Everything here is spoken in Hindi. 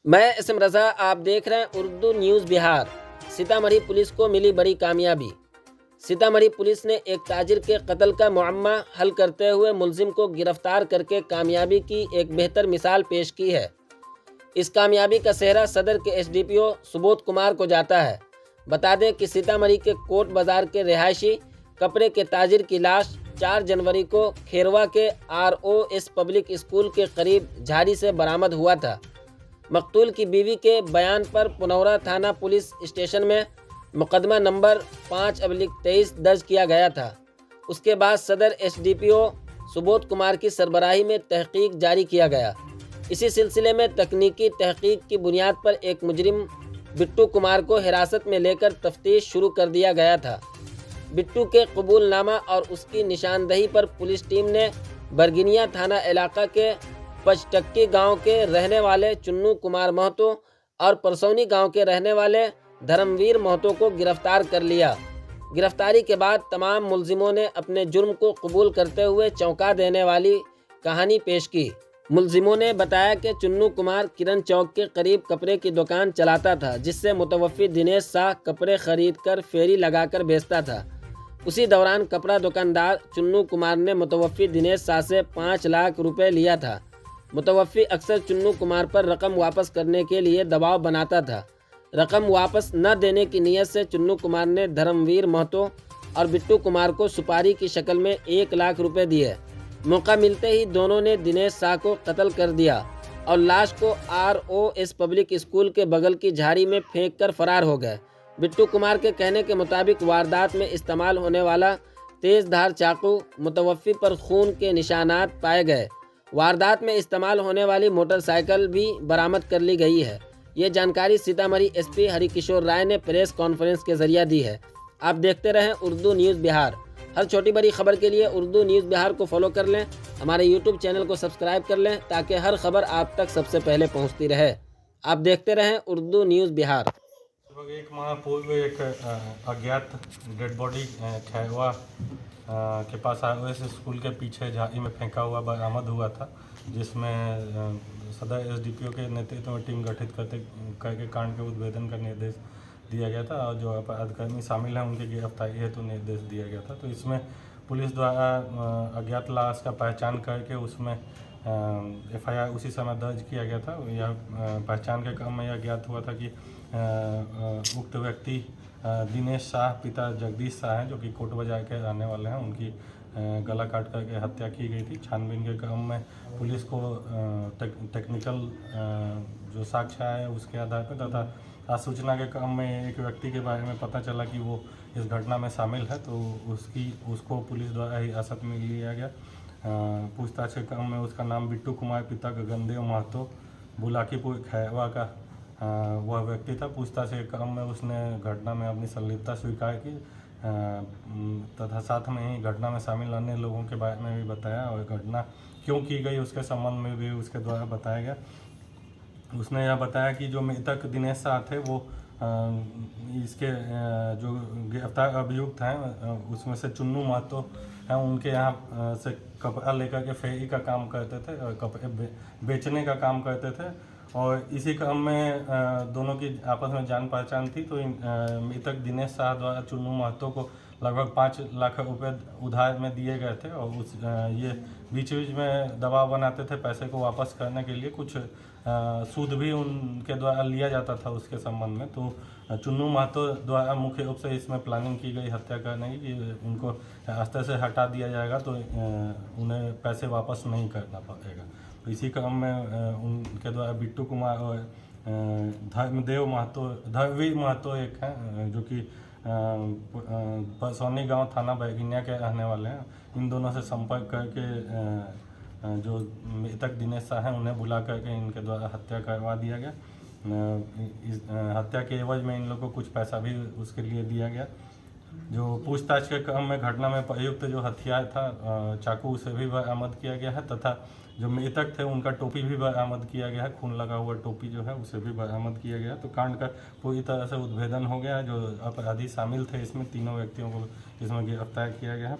मैं इसम रज़ा, आप देख रहे हैं उर्दू न्यूज़ बिहार। सीतामढ़ी पुलिस को मिली बड़ी कामयाबी। सीतामढ़ी पुलिस ने एक ताजिर के कत्ल का मुअम्मा हल करते हुए मुलजिम को गिरफ्तार करके कामयाबी की एक बेहतर मिसाल पेश की है। इस कामयाबी का सेहरा सदर के एसडीपीओ सुबोध कुमार को जाता है। बता दें कि सीतामढ़ी के कोट बाजार के रिहायशी कपड़े के ताजिर की लाश 4 जनवरी को खेरवा के आरओएस पब्लिक स्कूल के करीब झाड़ी से बरामद हुआ था। मकतूल की बीवी के बयान पर पुनौरा थाना पुलिस स्टेशन में मुकदमा नंबर 5/23 दर्ज किया गया था। उसके बाद सदर एसडीपीओ सुबोध कुमार की सरबराही में तहकीक जारी किया गया। इसी सिलसिले में तकनीकी तहकीक की बुनियाद पर एक मुजरिम बिट्टू कुमार को हिरासत में लेकर तफ्तीश शुरू कर दिया गया था। बिट्टू के कबूलनामा और उसकी निशानदही पर पुलिस टीम ने बरगिनिया थाना इलाका के पचटक्की गांव के रहने वाले चुन्नू कुमार महतो और परसौनी गांव के रहने वाले धर्मवीर महतो को गिरफ्तार कर लिया। गिरफ्तारी के बाद तमाम मुलजिमों ने अपने जुर्म को कबूल करते हुए चौंका देने वाली कहानी पेश की। मुलजिमों ने बताया कि चुन्नू कुमार किरण चौक के करीब कपड़े की दुकान चलाता था, जिससे मुतवफ़्फ़ी दिनेश शाह कपड़े खरीद कर फेरी लगाकर बेचता था। उसी दौरान कपड़ा दुकानदार चुन्नू कुमार ने मुतवफ़्फ़ी दिनेश शाह से 5 लाख रुपए लिया था। मुतवफ़्फ़ी अक्सर चुन्नू कुमार पर रकम वापस करने के लिए दबाव बनाता था। रकम वापस न देने की नीयत से चुन्नू कुमार ने धर्मवीर महतो और बिट्टू कुमार को सुपारी की शक्ल में 1 लाख रुपए दिए। मौका मिलते ही दोनों ने दिनेश शाह को कत्ल कर दिया और लाश को आरओएस पब्लिक स्कूल के बगल की झाड़ी में फेंक कर फरार हो गए। बिट्टू कुमार के कहने के मुताबिक वारदात में इस्तेमाल होने वाला तेज़ धार चाकू, मुतवफ़्फ़ी पर खून के निशानात पाए गए। वारदात में इस्तेमाल होने वाली मोटरसाइकिल भी बरामद कर ली गई है। ये जानकारी सीतामढ़ी एसपी हरिकिशोर राय ने प्रेस कॉन्फ्रेंस के जरिए दी है। आप देखते रहें उर्दू न्यूज़ बिहार। हर छोटी बड़ी खबर के लिए उर्दू न्यूज़ बिहार को फॉलो कर लें। हमारे यूट्यूब चैनल को सब्सक्राइब कर लें ताकि हर खबर आप तक सबसे पहले पहुंचती रहे। आप देखते रहें उर्दू न्यूज़ बिहार। लगभग 1 माह पूर्व एक अज्ञात डेड बॉडी खैरवा के पास आरओएस स्कूल के पीछे झाड़ी में फेंका हुआ बरामद हुआ था, जिसमें सदर एसडीपीओ के नेतृत्व में टीम गठित करके कांड के उद्भेदन का निर्देश दिया गया था और जो अपराधकर्मी शामिल हैं उनकी गिरफ्तारी हेतु निर्देश दिया गया था। तो इसमें पुलिस द्वारा अज्ञात लाश का पहचान करके उसमें एफआईआर उसी समय दर्ज किया गया था। यह पहचान के क्रम में यह ज्ञात हुआ था कि उक्त व्यक्ति दिनेश शाह पिता जगदीश शाह हैं, जो कि कोट बाजार के रहने वाले हैं। उनकी गला काट करके हत्या की गई थी। छानबीन के क्रम में पुलिस को टेक्निकल जो साक्ष्य है उसके आधार पर तथा सूचना के क्रम में एक व्यक्ति के बारे में पता चला कि वो इस घटना में शामिल है, तो उसको पुलिस द्वारा हिरासत में लिया गया। पूछताछ के क्रम में उसका नाम बिट्टू कुमार पिता गगनदेव महतो बुलाकीपुर खैरवा का वह व्यक्ति था। पूछताछ के क्रम में उसने घटना में अपनी संलिप्तता स्वीकार की तथा साथ में ही घटना में शामिल अन्य लोगों के बारे में भी बताया और घटना क्यों की गई उसके संबंध में भी उसके द्वारा बताया गया। उसने यह बताया कि जो मृतक दिनेश शाह थे वो इसके जो गिरफ्तार अभियुक्त हैं उसमें से चुन्नू महतो हैं, उनके यहाँ से कपड़ा लेकर के फेरी का काम करते थे और कपड़े बेचने का काम करते थे। और इसी क्रम में दोनों की आपस में जान पहचान थी। तो मृतक दिनेश शाह द्वारा चुन्नू महतो को लगभग 5 लाख रुपए उधार में दिए गए थे और ये बीच बीच में दबाव बनाते थे पैसे को वापस करने के लिए। कुछ सूद भी उनके द्वारा लिया जाता था उसके संबंध में। तो चुन्नू महतो द्वारा मुख्य रूप से इसमें प्लानिंग की गई हत्या करने की कि उनको रास्ते से हटा दिया जाएगा तो उन्हें पैसे वापस नहीं करना पड़ेगा। तो इसी क्रम में उनके द्वारा बिट्टू कुमार और धर्मवीर महतो एक हैं जो कि परसौनी गांव थाना बरगिनिया के रहने वाले हैं। इन दोनों से संपर्क करके जो मृतक दिनेश शाह हैं उन्हें बुला करके इनके द्वारा हत्या करवा दिया गया। इस हत्या के एवज में इन लोगों को कुछ पैसा भी उसके लिए दिया गया। जो पूछताछ के क्रम में घटना में प्रयुक्त जो हथियार था चाकू, उसे भी बरामद किया गया है तथा जो मृतक थे उनका टोपी भी बरामद किया गया है। खून लगा हुआ टोपी जो है उसे भी बरामद किया गया। तो कांड का पूरी तरह से उद्भेदन हो गया है। जो अपराधी शामिल थे इसमें तीनों व्यक्तियों को इसमें गिरफ्तार किया गया है।